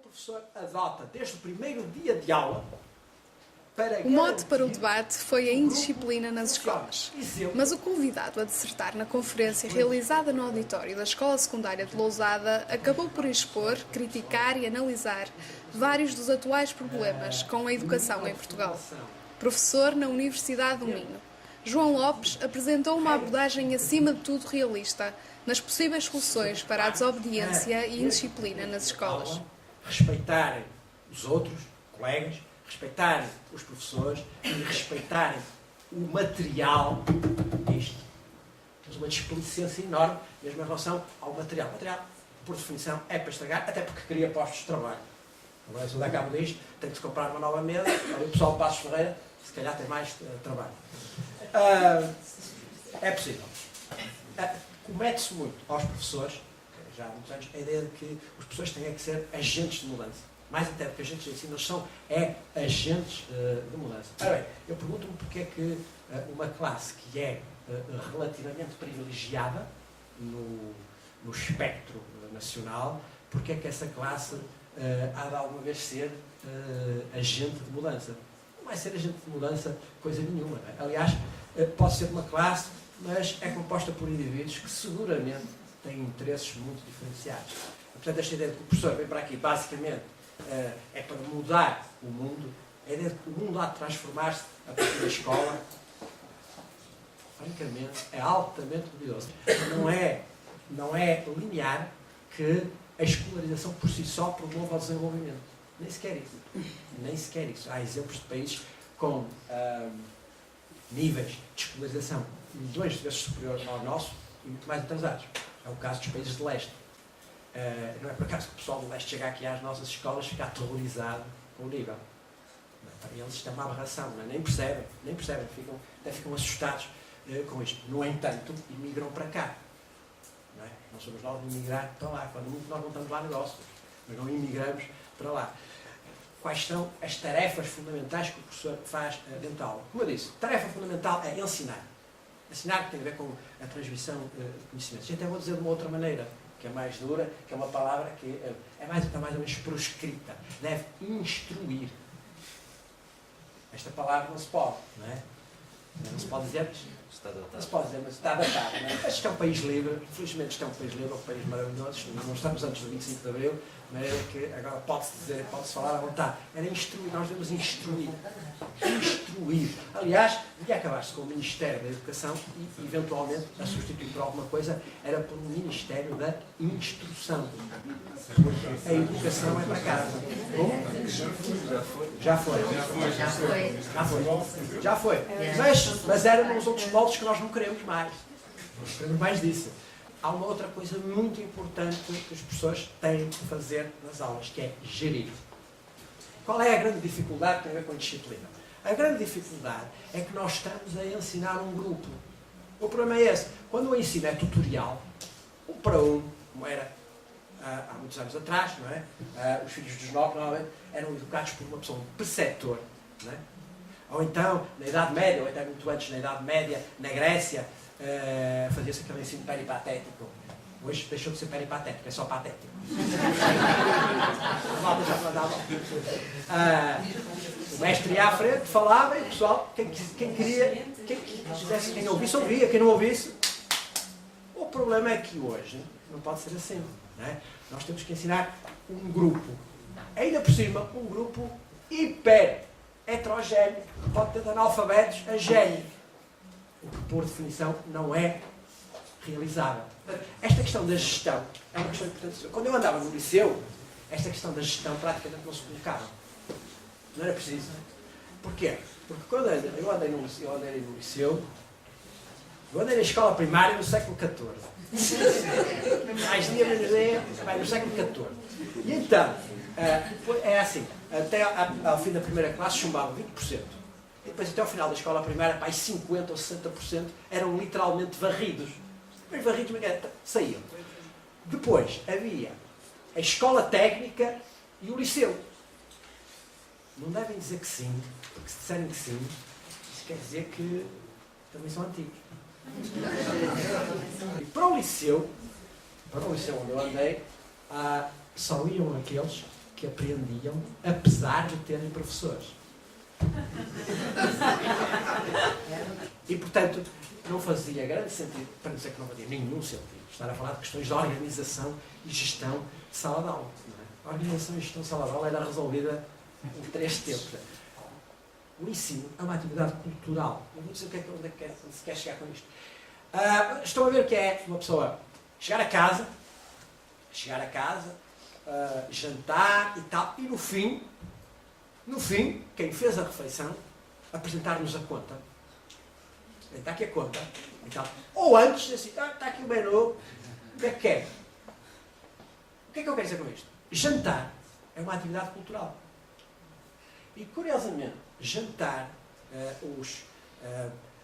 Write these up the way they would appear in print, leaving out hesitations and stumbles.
professor adota desde o primeiro dia de aula para O mote para o debate foi a indisciplina nas escolas. Mas o convidado a dissertar na conferência realizada no auditório da Escola Secundária de Lousada acabou por expor, criticar e analisar vários dos atuais problemas com a educação em Portugal. Professor na Universidade do Minho, João Lopes apresentou uma abordagem acima de tudo realista nas possíveis soluções para a desobediência e indisciplina nas escolas. Respeitarem os outros colegas, respeitarem os professores e respeitarem o material disto. Temos uma displicência enorme mesmo em relação ao material. O material, por definição, é para estragar, até porque cria postos de trabalho. Agora, se eu der cabo disto, tenho que se comprar uma nova mesa, ali o pessoal de Passos Ferreira, se calhar tem mais trabalho. É possível. Comete-se muito aos professores, já há muitos anos, a ideia de que os professores têm que ser agentes de mudança. Mais até do que agentes de ensino, eles são agentes de mudança. Ora bem, eu pergunto-me porque é que uma classe que é relativamente privilegiada no espectro nacional, porque é que essa classe há de alguma vez ser agente de mudança? Não vai ser agente de mudança coisa nenhuma. Não é? Aliás, pode ser uma classe, mas é composta por indivíduos que seguramente têm interesses muito diferenciados. Portanto, esta ideia de que o professor vem para aqui, basicamente, é para mudar o mundo, a ideia de que o mundo há de transformar-se a partir da escola, francamente, é altamente duvidoso. Não é linear que a escolarização por si só promova o desenvolvimento. Nem sequer isso. Nem sequer isso. Há exemplos de países com níveis de escolarização milhões de vezes superiores ao nosso e muito mais atrasados. É o caso dos países de leste. Não é por acaso que o pessoal do leste chega aqui às nossas escolas e fica aterrorizado com o nível. Para eles isto é uma aberração, não é? Nem percebem, até ficam assustados com isto. No entanto, imigram para cá. Não é? Não somos nós de imigrar para lá, quando muito nós não estamos lá negócios, mas não imigramos para lá. Quais são as tarefas fundamentais que o professor faz dentro da aula? Como eu disse, tarefa fundamental é ensinar. Ensinar que tem a ver com a transmissão de conhecimentos. E até vou dizer de uma outra maneira, que é mais dura, que é uma palavra que é mais ou menos proscrita. Deve instruir. Esta palavra não se pode, não é? Não se pode dizer, não se pode dizer, mas está adaptado. É? Isto é um país livre, felizmente isto é um país livre, é um país maravilhoso, não estamos antes do 25 de Abril, mas é que agora pode-se dizer, pode-se falar à vontade. Era instruir, nós devemos instruir. Instruir. Aliás, devia acabar-se com o Ministério da Educação e, eventualmente, a substituir por alguma coisa, era por um Ministério da Instrução. Porque a educação é para casa. Como? Já foi. Mas era nos outros moldes que nós não queremos mais. Nós queremos mais disso. Há uma outra coisa muito importante que os professores têm que fazer nas aulas, que é gerir. Qual é a grande dificuldade que tem a ver com a disciplina? A grande dificuldade é que nós estamos a ensinar um grupo. O problema é esse. Quando o ensino é tutorial, um para um, como era há muitos anos atrás, não é? Os filhos dos nobres normalmente eram educados por uma pessoa, um preceptor. Não é? Ou então, na Idade Média, ou até muito antes, na Idade Média, na Grécia, fazia-se aquele ensino peripatético. Hoje deixou de ser peripatético, é só patético. O mestre ia à frente, falava e o pessoal, quem ouvisse, ouvia, quem não ouvisse. O problema é que hoje não pode ser assim. Não é? Nós temos que ensinar um grupo. Ainda por cima, um grupo hiper heterogéneo, que pode ter de analfabetos a gênio. O que, por definição, não é realizável. Esta questão da gestão é uma questão importante. Quando eu andava no liceu, esta questão da gestão praticamente não se colocava. Não era preciso. Porquê? Porque quando eu andei no liceu, eu andei na escola primária no século XIV. Mais dia, menos dia, no século XIV. E então, é assim, até ao fim da primeira classe chumbavam 20%. E depois até ao final da escola primária, 50% ou 60% eram literalmente varridos. Mas varridos, saíam. Depois havia a escola técnica e o liceu. Não devem dizer que sim, porque se disserem que sim, isso quer dizer que também são antigos. E para o liceu onde eu andei, só iam aqueles que aprendiam apesar de terem professores. E, portanto, não fazia grande sentido, para dizer que não fazia nenhum sentido, estar a falar de questões de organização e gestão de sala de aula. Não é? A organização e gestão de sala de aula era resolvida em 3 tempos. O ensino é uma atividade cultural. Não vou dizer onde é que se quer chegar com isto. Estão a ver que é uma pessoa chegar a casa, jantar e tal, e no fim, quem fez a refeição, apresentar-nos a conta. Está aqui a conta. E tal. Ou antes, assim, está aqui o menu, o que é que quer? O que é que eu quero dizer com isto? Jantar é uma atividade cultural. E, curiosamente, jantar,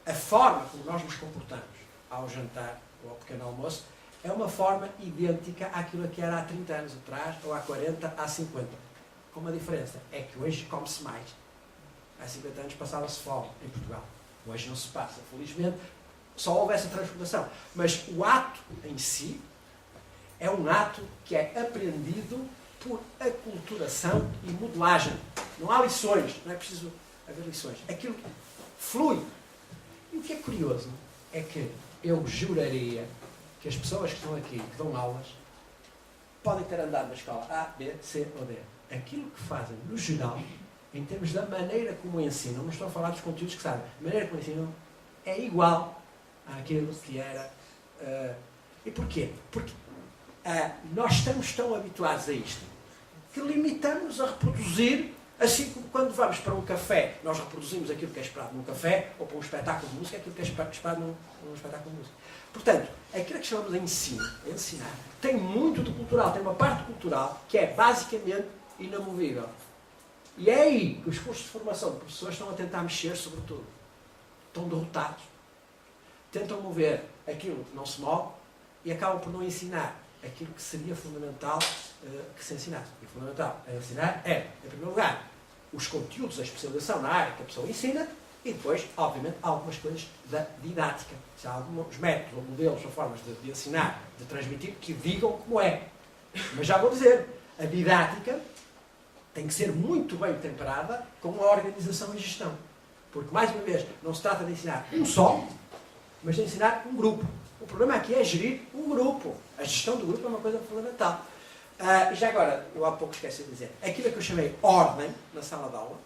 a forma como nós nos comportamos ao jantar ou ao pequeno almoço, é uma forma idêntica àquilo que era há 30 anos atrás, ou há 40, há 50. Com uma diferença, é que hoje come-se mais. Há 50 anos passava-se fome em Portugal. Hoje não se passa, felizmente, só houve essa transformação. Mas o ato em si é um ato que é aprendido por aculturação e modelagem. Não há lições, não é preciso haver lições. Aquilo flui. E o que é curioso é que eu juraria que as pessoas que estão aqui, que dão aulas, podem ter andado na escola A, B, C ou D. Aquilo que fazem, no geral, em termos da maneira como ensinam, não estou a falar dos conteúdos que sabem, a maneira como ensinam é igual àquilo que era. E porquê? Porque nós estamos tão habituados a isto que limitamos a reproduzir, assim como quando vamos para um café, nós reproduzimos aquilo que é esperado num café, ou para um espetáculo de música, aquilo que é esperado num espetáculo de música. Portanto, aquilo que chamamos de ensino, ensinar, tem muito de cultural, tem uma parte cultural que é basicamente inamovível. E é aí que os cursos de formação de professores estão a tentar mexer sobre tudo. Estão derrotados. Tentam mover aquilo que não se move e acabam por não ensinar aquilo que seria fundamental que se ensinasse. E fundamental a ensinar é, em primeiro lugar, os conteúdos, a especialização na área que a pessoa ensina e depois, obviamente, algumas coisas da didática. Se há alguns métodos, ou modelos, ou formas de ensinar, de transmitir, que digam como é. Mas já vou dizer, a didática tem que ser muito bem temperada com a organização e gestão. Porque, mais uma vez, não se trata de ensinar um só, mas de ensinar um grupo. O problema aqui é gerir um grupo. A gestão do grupo é uma coisa fundamental. E já agora, eu há pouco esqueci de dizer, aquilo que eu chamei ordem na sala de aula,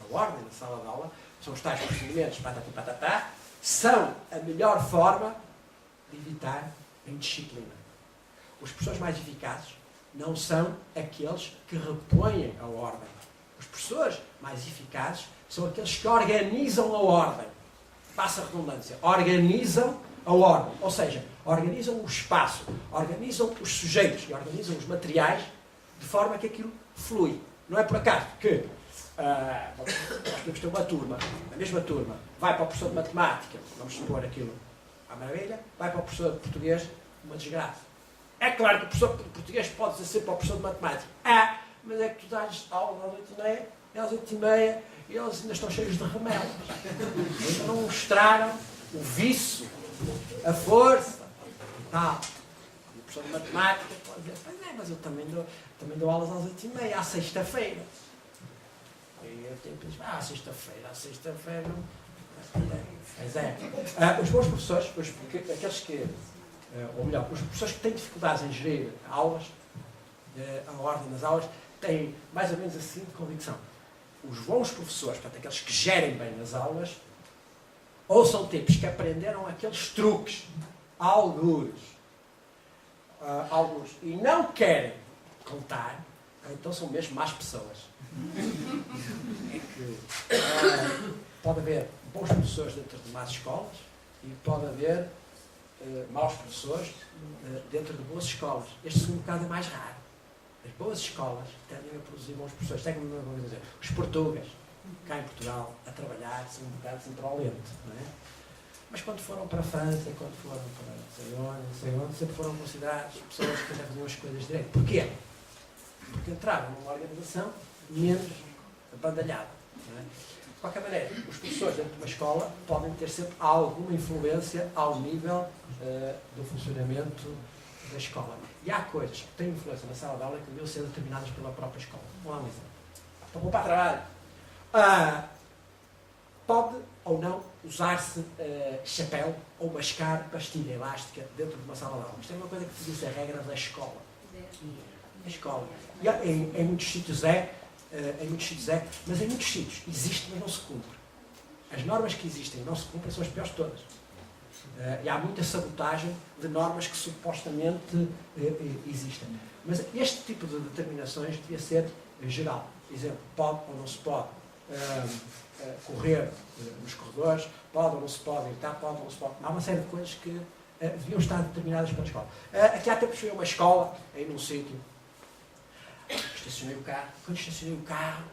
a ordem na sala de aula, são os tais procedimentos, patati patatá, são a melhor forma de evitar a indisciplina. Os professores mais eficazes não são aqueles que repõem a ordem. Os professores mais eficazes são aqueles que organizam a ordem. Passa a redundância. Organizam a ordem. Ou seja, organizam o espaço, organizam os sujeitos e organizam os materiais de forma que aquilo flui. Não é por acaso que nós podemos ter uma turma, a mesma turma, vai para o professor de matemática, vamos supor aquilo à maravilha, vai para o professor de português, uma desgraça. É claro que o professor de português pode ser para o professor de matemática. Mas é que tu dás aula às 8h30, e às 8h30 e eles ainda estão cheios de remelos. Ainda não mostraram o vício, a força e tal. E o professor de matemática pode dizer, pois é, mas eu também dou aulas às 8h30, à sexta-feira. E eu tenho que dizer, à sexta-feira não. Mas os bons professores, aqueles que, ou melhor, os professores que têm dificuldades em gerir aulas, a ordem das aulas, têm mais ou menos a seguinte convicção. Os bons professores, portanto, aqueles que gerem bem as aulas, ou são tipos que aprenderam aqueles truques, algures, e não querem contar, então são mesmo más pessoas. É que pode haver bons professores dentro de más escolas e pode haver maus professores dentro de boas escolas. Este segundo caso é mais raro. As boas escolas tendem a produzir bons professores. Dizer, os portugueses, cá em Portugal, a trabalhar, são um bocado centrolentos, não é? Mas quando foram para a França, quando foram para não sei onde, sempre foram consideradas pessoas que até faziam as coisas direito. Porquê? Porque entraram numa organização menos abandalhada. Não é? De qualquer maneira, os professores dentro de uma escola podem ter sempre alguma influência ao nível do funcionamento da escola. E há coisas que têm influência na sala de aula que deviam ser determinadas pela própria escola. Vamos lá um exemplo. Então vou para o trabalho. Pode ou não usar-se chapéu ou mascar pastilha elástica dentro de uma sala de aula. Isto é uma coisa que devia ser a regra da escola. A escola. E em muitos sítios mas em muitos sítios existe, mas não se cumpre. As normas que existem e não se cumprem são as piores de todas. E há muita sabotagem de normas que supostamente existem. Mas este tipo de determinações devia ser geral. Por exemplo, pode ou não se pode correr nos corredores, pode ou não se pode gritar, pode ou não se pode. Há uma série de coisas que deviam estar determinadas pela escola. Aqui há tempos foi uma escola, aí num sítio, estacionei o carro. Quando estacionei o carro,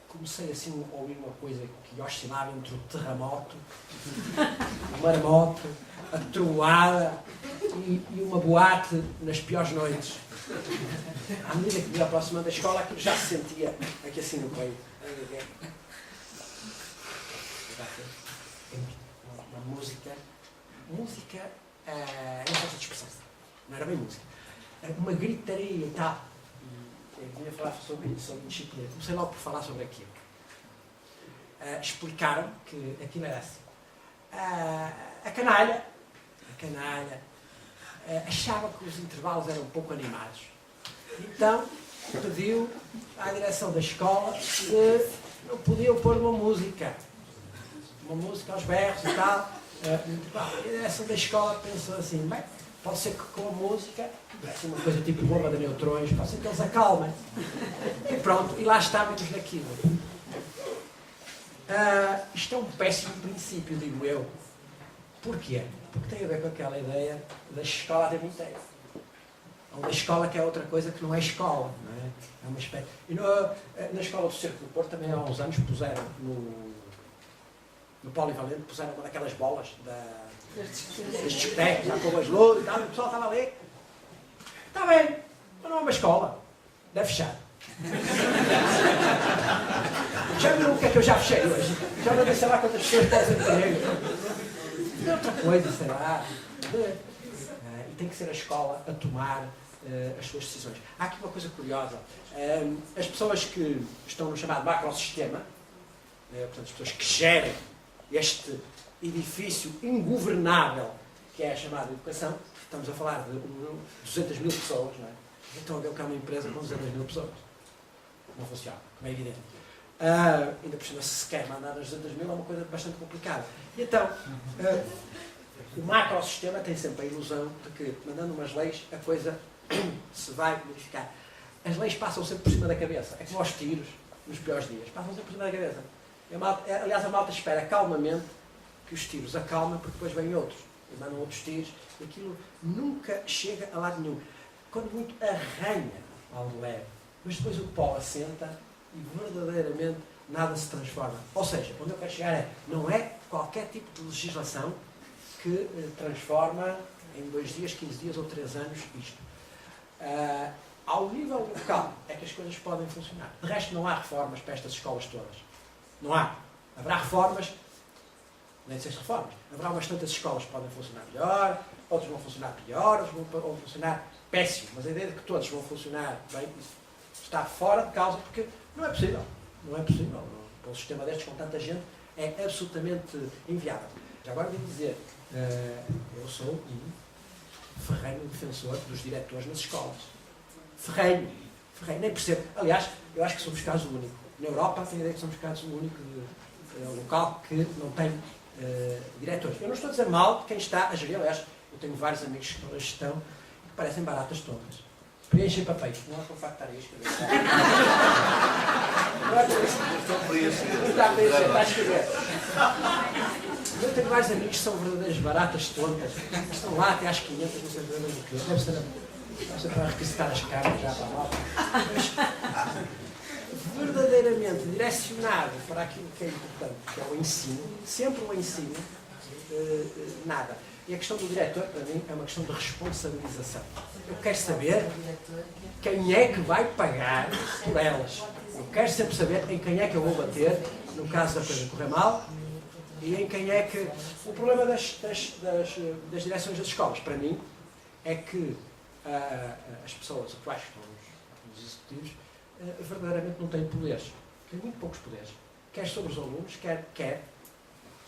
comecei assim a ouvir uma coisa que oscilava entre o terremoto, o maremoto, a trovoada e uma boate nas piores noites. À medida que me ia aproximando da escola, aquilo já se sentia aqui assim no peito. Uma música, não sei de expressão, não era bem música, uma gritaria e tal. Eu queria falar sobre disciplina. Comecei logo por falar sobre aquilo. Explicaram que aquilo era assim. A canalha achava que os intervalos eram um pouco animados. Então pediu à direção da escola que não podiam pôr uma música aos berros e tal. A direção da escola pensou assim, bem, pode ser que com a música, uma coisa tipo bomba de neutrões, pode ser que eles acalmem. E pronto, e lá estávamos naquilo. Isto é um péssimo princípio, digo eu. Porquê? Porque tem a ver com aquela ideia da escola a tempo inteiro. Ou da escola que é outra coisa que não é escola. Não é? É uma espécie... E na escola do Cerco do Porto também há uns anos puseram no Polivalente, puseram uma daquelas bolas das discotecas, já com as luzes e tal, e o pessoal estava ali. Está bem, mas não é uma escola. Deve fechar. Já viram o que é que eu já fechei hoje? Já não sei lá quantas pessoas podem ter. É outra coisa, sei lá. E tem que ser a escola a tomar as suas decisões. Há aqui uma coisa curiosa. As pessoas que estão no chamado macrosistema, portanto, as pessoas que gerem este edifício ingovernável que é a chamada educação, estamos a falar de 200 mil pessoas, não é? Então, a ver que é uma empresa com 200 mil pessoas. Não funciona, como é evidente. Ainda por cima, se quer mandar as 200 mil, é uma coisa bastante complicada. E então, o macrosistema tem sempre a ilusão de que, mandando umas leis, a coisa se vai modificar. As leis passam sempre por cima da cabeça. É como aos tiros, nos piores dias. Passam sempre por cima da cabeça. Aliás, a malta espera calmamente que os tiros acalmem, porque depois vêm outros. E mandam outros tiros. E aquilo nunca chega a lado nenhum. Quando muito arranha algo leve. Mas depois o pó assenta e verdadeiramente nada se transforma. Ou seja, onde eu quero chegar é, não é qualquer tipo de legislação que transforma em 2 dias, 15 dias ou 3 anos isto. Ao nível local é que as coisas podem funcionar. De resto, não há reformas para estas escolas todas. Não há. Haverá reformas, nem sei se reformas, haverá umas tantas escolas que podem funcionar melhor, outras vão funcionar pior, outras vão funcionar péssimo. Mas a ideia de que todos vão funcionar bem, isso está fora de causa, porque não é possível. Não é possível. Para um sistema destes com tanta gente é absolutamente inviável. Já agora devo dizer, eu sou um ferrenho defensor dos diretores nas escolas. Ferrenho, nem percebo. Aliás, eu acho que somos caso único. Na Europa, tenho a ideia que somos caso único de local que não tem diretores. Eu não estou a dizer mal de quem está a gerir. Aliás, eu tenho vários amigos que estão na gestão que parecem baratas todas. Preenchem papéis. Não é para o facto de estar aí a escrever. Não é por isso. Não está a preencher, está a escrever. Eu tenho vários amigos que são verdadeiras baratas tontas. Estão lá até às 500, não sei o que. Deve ser para requisitar as caras já para lá. Mas, verdadeiramente direcionado para aquilo que é importante, que é o ensino, sempre o ensino, nada. E a questão do diretor, para mim, é uma questão de responsabilização. Eu quero saber quem é que vai pagar por elas. Eu quero sempre saber em quem é que eu vou bater, no caso da coisa correr mal, e em quem é que... O problema das direções das escolas, para mim, é que as pessoas atuais que estão nos executivos verdadeiramente não têm poderes. Têm muito poucos poderes. Quer sobre os alunos, quer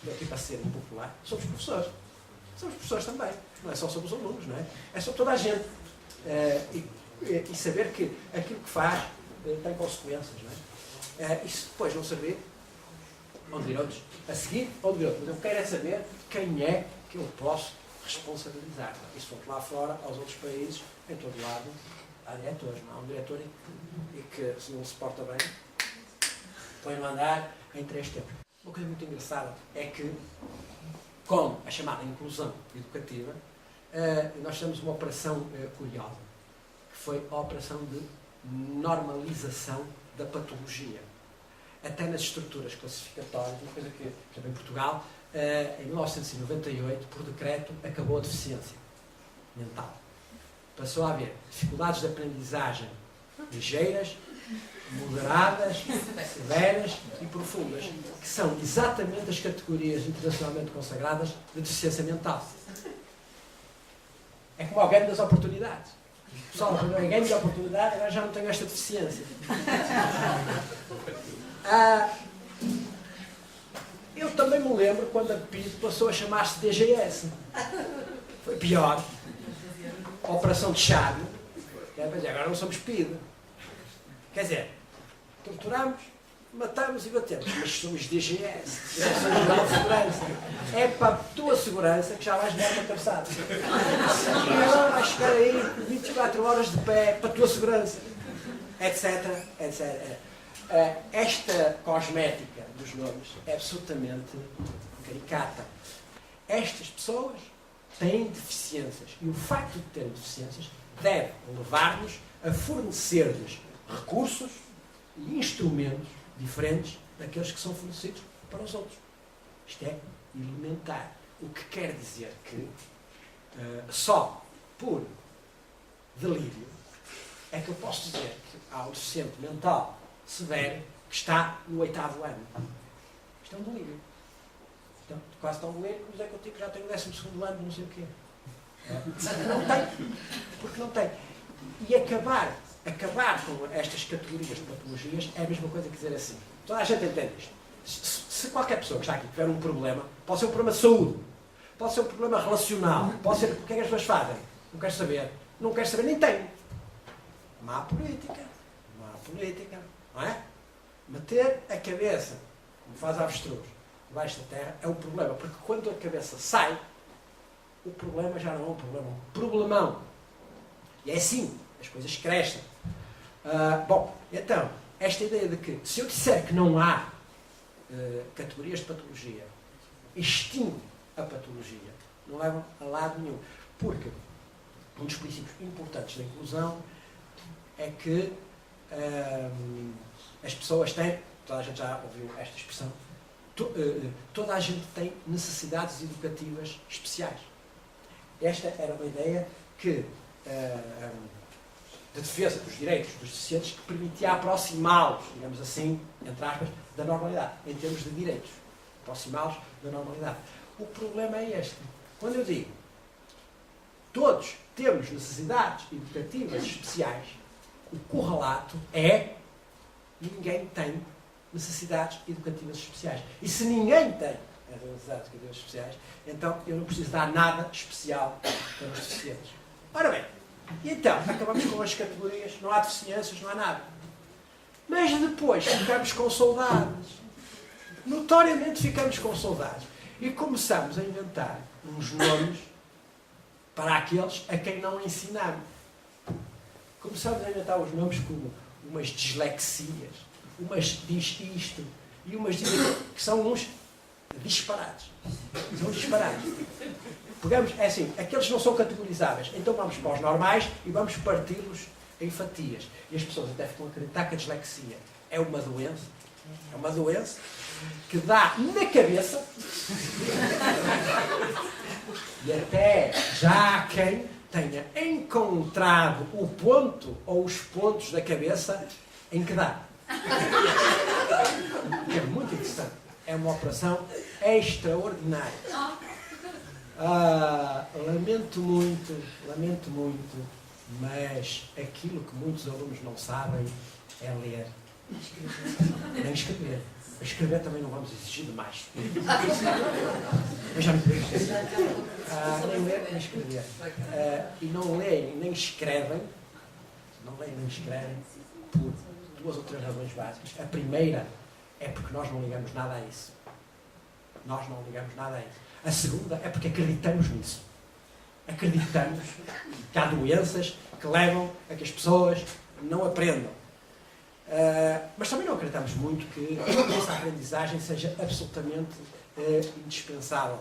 aqui para ser impopular, sobre os professores. Sobre os professores também. Não é só sobre os alunos, não é? É sobre toda a gente. E saber que aquilo que faz tem consequências, não é? E se depois não servir, onde vir outros? A seguir, onde vir outros? Mas eu quero é saber quem é que eu posso responsabilizar. E se for lá fora, aos outros países, em todo lado, há diretores. Não há um diretor e que, se não se porta bem, põe-no a andar em 3 tempos. Uma coisa muito engraçada é que, com a chamada inclusão educativa, nós temos uma operação curiosa, que foi a operação de normalização da patologia. Até nas estruturas classificatórias, uma coisa que, por exemplo, em Portugal, em 1998, por decreto, acabou a deficiência mental. Passou a haver dificuldades de aprendizagem ligeiras, moderadas, severas e profundas, que são exatamente as categorias internacionalmente consagradas de deficiência mental. É como ao ganho das oportunidades. Pessoal, quando eu ganho de oportunidade, agora já não tenho esta deficiência. Eu também me lembro quando a PID passou a chamar-se DGS. Foi pior. Operação de chave. Agora não somos PID. Quer dizer, torturamos, matamos e batemos, mas somos DGS. Somos da segurança. É para a tua segurança que já vais dar uma cabeçada. E agora vais ficar aí 24 horas de pé para a tua segurança. Etc, etc. Esta cosmética dos nomes é absolutamente caricata. Estas pessoas têm deficiências e o facto de terem deficiências deve levar-nos a fornecer-lhes recursos e instrumentos diferentes daqueles que são fornecidos para os outros. Isto é elementar. O que quer dizer que só por delírio é que eu posso dizer que há um deficiente mental severo que está no 8º ano. Isto é um delírio. Então, quase tão delírio, mas é que eu digo que já tenho o 12º ano, não sei o quê. Não tem. Porque não tem. E acabar com estas categorias de patologias é a mesma coisa que dizer assim. Toda a gente entende isto. Se qualquer pessoa que está aqui tiver um problema, pode ser um problema de saúde, pode ser um problema relacional, pode ser o que é que as pessoas fazem. Não quero saber. Não quero saber, nem tenho. Má política. Não é? Meter a cabeça, como faz a avestruz, debaixo da terra, é um problema. Porque quando a cabeça sai, o problema já não é um problema, é um problemão. E é assim, as coisas crescem. Bom, então, esta ideia de que, se eu disser que não há categorias de patologia, extingue a patologia, não leva a lado nenhum. Porque um dos princípios importantes da inclusão é que as pessoas têm, toda a gente já ouviu esta expressão, toda a gente tem necessidades educativas especiais. Esta era uma ideia que, de defesa dos direitos dos deficientes, que permitia aproximá-los, digamos assim, entre aspas, da normalidade, em termos de direitos. Aproximá-los da normalidade. O problema é este. Quando eu digo todos temos necessidades educativas especiais, o correlato é ninguém tem necessidades educativas especiais. E se ninguém tem as necessidades educativas especiais, então eu não preciso dar nada especial para os deficientes. Ora bem, então acabamos com as categorias, não há deficiências, não há nada. Mas depois ficamos com saudades. Notoriamente ficamos com saudades. E começamos a inventar uns nomes para aqueles a quem não ensinamos. Começamos a inventar os nomes como umas dislexias, umas diz isto, e umas diz aquilo, que são uns disparados. São disparados. Pegamos, é assim, aqueles não são categorizáveis, então vamos para os normais e vamos parti-los em fatias. E as pessoas até ficam a acreditar que a dislexia é uma doença que dá na cabeça e até já há quem tenha encontrado o ponto ou os pontos da cabeça em que dá. É muito interessante. É uma operação extraordinária. Lamento muito Mas aquilo que muitos alunos não sabem é ler. Nem escrever. Escrever também não vamos exigir demais. Mas já me disse. Nem ler, nem escrever. E não leem, nem escrevem. Não leem, nem escrevem por 2 ou 3 razões básicas. A primeira é porque nós não ligamos nada a isso. Nós não ligamos nada a isso. A segunda é porque acreditamos nisso. Acreditamos que há doenças que levam a que as pessoas não aprendam. Mas também não acreditamos muito que essa aprendizagem seja absolutamente indispensável.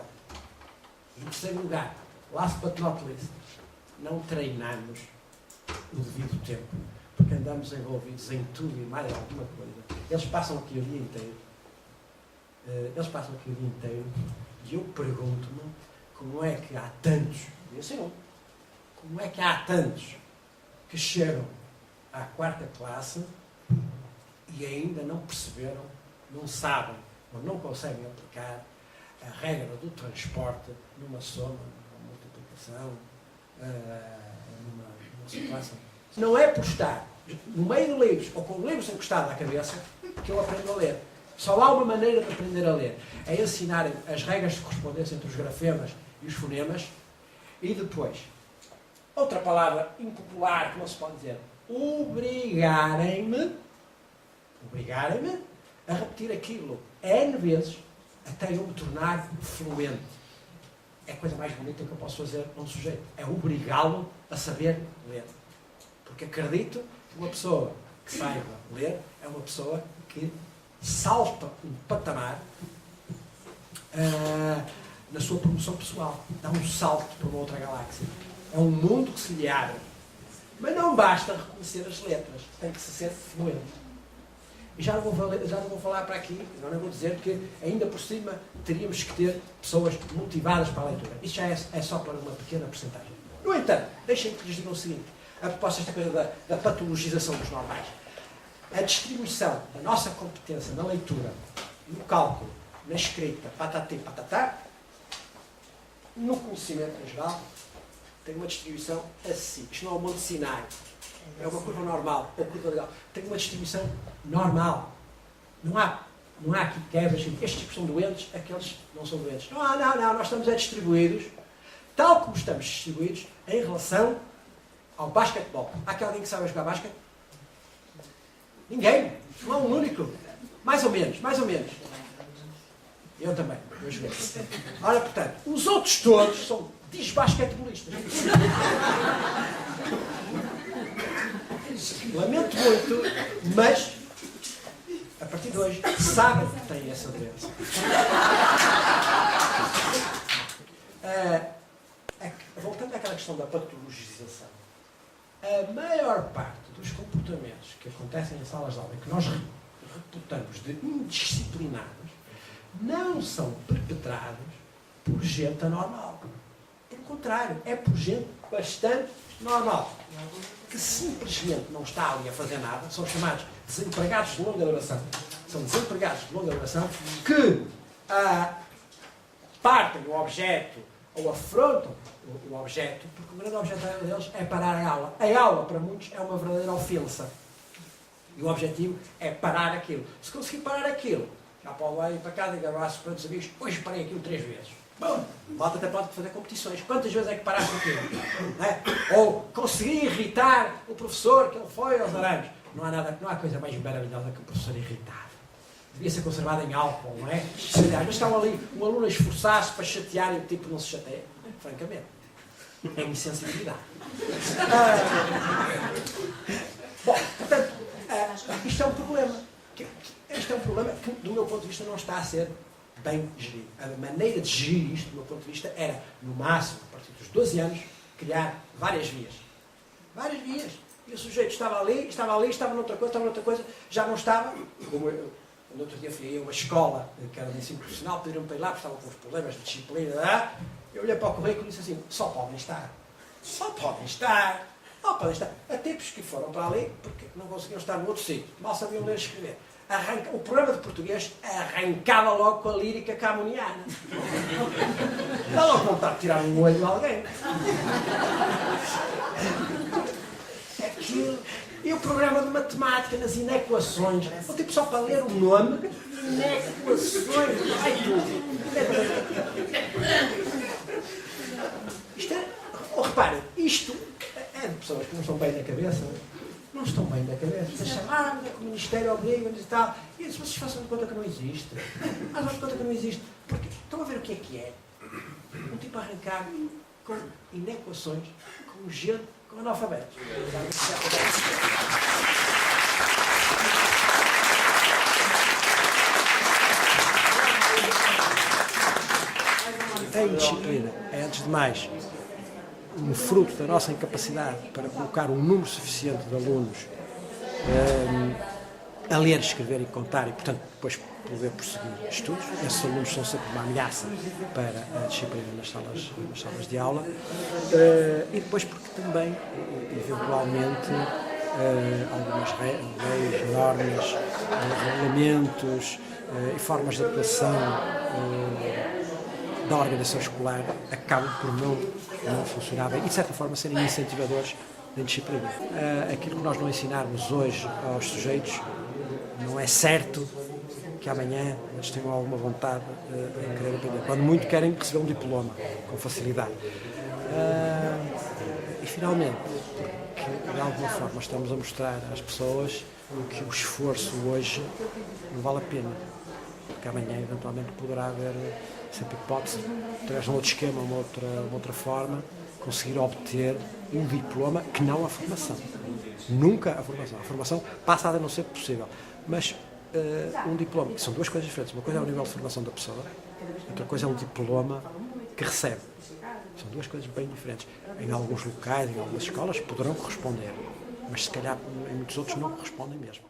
Em terceiro lugar, last but not least, não treinamos o devido tempo, porque andamos envolvidos em tudo e mais alguma coisa. Eles passam aqui o dia inteiro. E eu pergunto-me como é que há tantos, eu sei não, como é que há tantos que chegam à 4ª classe e ainda não perceberam, não sabem ou não conseguem aplicar a regra do transporte numa soma, numa multiplicação, numa situação. Não é por estar no meio de livros ou com livros encostados à cabeça que eu aprendo a ler. Só há uma maneira de aprender a ler. É ensinarem as regras de correspondência entre os grafemas e os fonemas e depois, outra palavra impopular que não se pode dizer, obrigarem-me a repetir aquilo N vezes até eu me tornar fluente. É a coisa mais bonita que eu posso fazer a um sujeito. É obrigá-lo a saber ler. Porque acredito que uma pessoa que saiba ler é uma pessoa que salta um patamar na sua promoção pessoal. Dá um salto para uma outra galáxia. É um mundo que se lhe abre. Mas não basta reconhecer as letras. Tem que se ser fluente. E já não vou falar para aqui, não vou dizer que ainda por cima teríamos que ter pessoas motivadas para a leitura. Isso já é só para uma pequena porcentagem. No entanto, deixem-me que lhes diga o seguinte, a propósito desta coisa da patologização dos normais. A distribuição da nossa competência na leitura, no cálculo, na escrita, patatê, patatá, no conhecimento em geral, tem uma distribuição assim. Isto não é um monte de Sinai. É uma curva normal, ou curva legal. Tem uma distribuição normal. Não há aqui quebras. Estes tipos são doentes, aqueles não são doentes. Não. Nós estamos distribuídos, tal como estamos distribuídos, em relação ao basquetebol. Há aqui alguém que sabe jogar basquete? Ninguém. Não há um único. Mais ou menos. Eu também. Eu joguei. Ora, portanto, os outros todos são desbasquetebolistas. Lamento muito, mas a partir de hoje sabem que têm essa doença. Voltando àquela questão da patologização, a maior parte dos comportamentos que acontecem em salas de aula e que nós reputamos de indisciplinados não são perpetrados por gente anormal. Pelo contrário, é por gente bastante normal, que simplesmente não está ali a fazer nada, são chamados desempregados de longa duração. São desempregados de longa duração que partem o objeto ou afrontam o objeto, porque o grande objeto deles é parar a aula. A aula, para muitos, é uma verdadeira ofensa. E o objetivo é parar aquilo. Se conseguir parar aquilo, já pode ir para casa e gravar-se para os amigos, hoje parei aquilo 3 vezes. Bom, malta até pode fazer competições. Quantas vezes é que paraste aquilo? Ou conseguir irritar o professor, que ele foi aos aranhos. Não há coisa mais maravilhosa que o professor irritado. Devia ser conservado em álcool, não é? Mas estão ali um aluno a esforçar-se para chatear e o tipo não se chateia. Francamente. É insensibilidade. Bom, portanto, isto é um problema. Este é um problema que, do meu ponto de vista, não está a ser bem gerido. A maneira de gerir isto, do meu ponto de vista, era, no máximo, a partir dos 12 anos, criar várias vias. Várias vias. E o sujeito estava noutra coisa, já não estava. Como eu, no outro dia fui a uma escola, que era de ensino profissional, pediram-me para ir lá, porque estavam com os problemas de disciplina. Eu olhei para o currículo e disse assim, só podem estar. Há tipos que foram para ali porque não conseguiam estar no outro sítio. Mal sabiam ler e escrever. O programa de português arrancava logo com a lírica camoniana. Dá logo vontade de tirar um olho a alguém. aquilo. E o programa de matemática nas inequações. O tipo só para ler o nome, inequações, vai tudo. Isto é, repare, isto é de pessoas que não estão bem na cabeça. Não estão bem na cabeça. Vocês chamam, que o Ministério obriga-nos e tal. E eles, vocês façam de conta que não existe. Façam de conta que não existe. Porque estão a ver o que é. Um tipo a arrancar com inequações, com gente, com analfabetos. A indisciplina é, antes de mais, um fruto da nossa incapacidade para colocar um número suficiente de alunos a ler, escrever e contar e, portanto, depois poder prosseguir estudos. Esses alunos são sempre uma ameaça para a disciplina nas salas de aula. E depois porque também, eventualmente, algumas leis, normas, regulamentos e formas de atuação da organização escolar acabam por não funcionar bem e, de certa forma, serem incentivadores da indisciplina. Aquilo que nós não ensinarmos hoje aos sujeitos, não é certo que amanhã eles tenham alguma vontade em querer aprender. Quando muito querem receber um diploma com facilidade. E, finalmente, porque de alguma forma estamos a mostrar às pessoas que o esforço hoje não vale a pena. Porque amanhã, eventualmente, poderá haver sempre hipótese, através de um outro esquema, uma outra forma, conseguir obter um diploma que não a formação. Nunca a formação. A formação passa a não ser possível. Mas um diploma, são duas coisas diferentes. Uma coisa é o nível de formação da pessoa, outra coisa é o diploma que recebe. São duas coisas bem diferentes. Em alguns locais, em algumas escolas, poderão corresponder, mas se calhar em muitos outros não correspondem mesmo.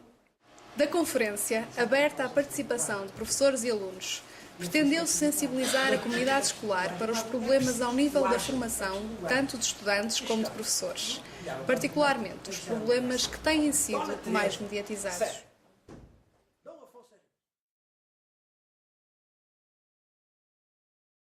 Da conferência, aberta à participação de professores e alunos, pretendeu-se sensibilizar a comunidade escolar para os problemas ao nível da formação, tanto de estudantes como de professores, particularmente os problemas que têm sido mais mediatizados.